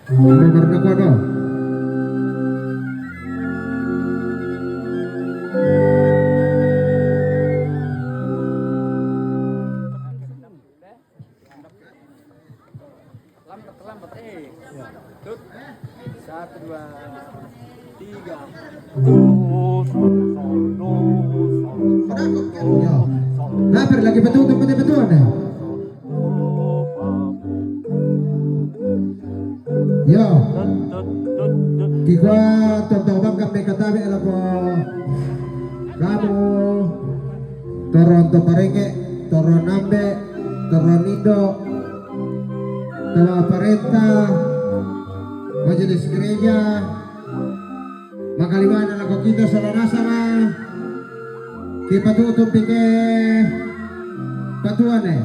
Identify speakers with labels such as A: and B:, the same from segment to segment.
A: Nomor na ko no.
B: Lambat tut 1 2 3
A: Ya. Hampir lagi betul betul nih. Yo. Kikwa tonton bang kami katabi alam ko. Kamu Toronto Parenge, Toronambe, Toronido, Tawa Parenta, Majelis Gereja, Makaliwana lang ko kita sa lanasama. Kipatutup pike patuan eh.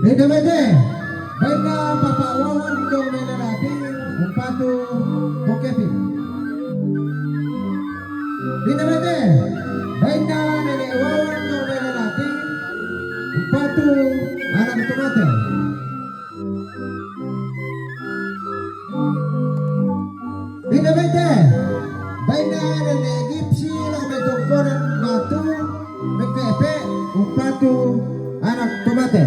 A: Beda-beda. Baik na papawawan ko may lalaki, umpatu bukepi. Beda-beda. Baik na naniwawan ko may lalaki, umpatu anak tumate. Beda-beda. Baik na nanegipsi lang may tungkonan batu, may kepe, umpatu anak tumate.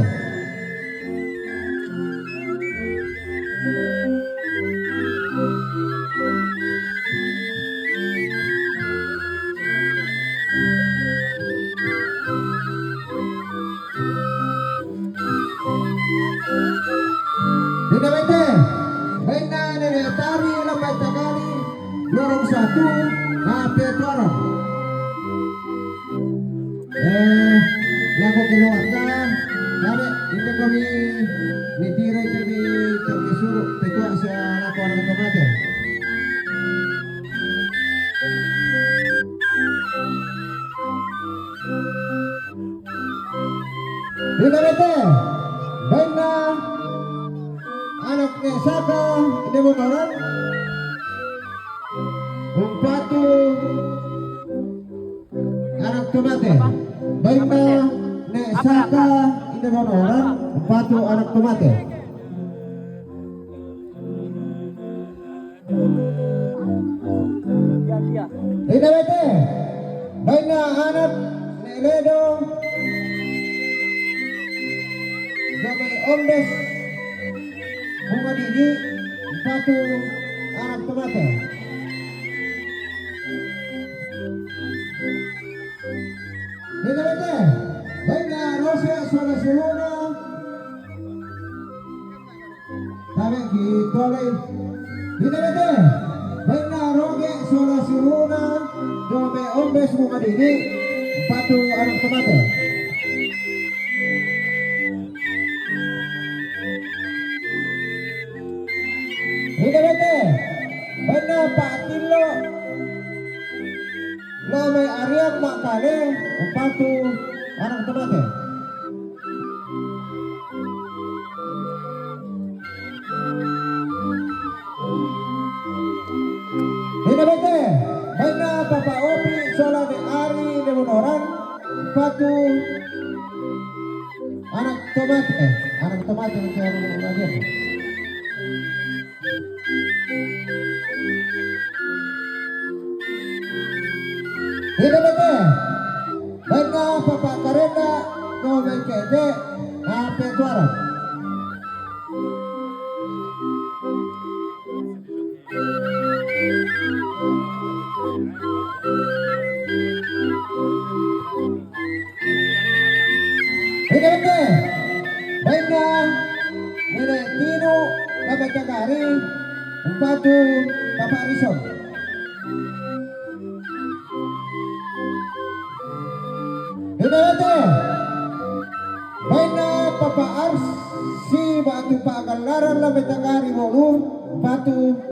A: Beda-beda. Baik na nenetari lambat kali lorong 1 HP Tuarang. Laku keluarga kami ini kami mitire kami terkisuruh petua sa laku anak tomate. Beda-beda. Baik na anak ni Saka ini motoran umpatu anak tomate. Baik na ni Saka ini motoran umpatu anak tomate. Beda-beda. Baik na anak ni Ledo Jamai Ombes bunga dini satu anak tomate. Beda-beda. Baiklah Rosia suara Siluna kami gitu lagi. Beda-beda. Baiklah Roge suara Siluna Jamai Ombes bunga dini satu anak tomate. Beda-beda. Benar Pak Tilo Lamai Arya Makale umpatu anak tomate. Beda-beda. Benar Bapak Opi Solane Ari Demonoran umpatu anak tomate. Anak tomate mencari lagi. Beda-beda. Baiklah Bapak Karenda Ngomeng Kede HP Tuarang. Beda-beda. Baiklah Nenek Tino Bapak Cakari umpatu Bapak Rison. Beda-beda. Baiklah Papa Ars si batu Pak Galaran Lambat Cakari Bolu batu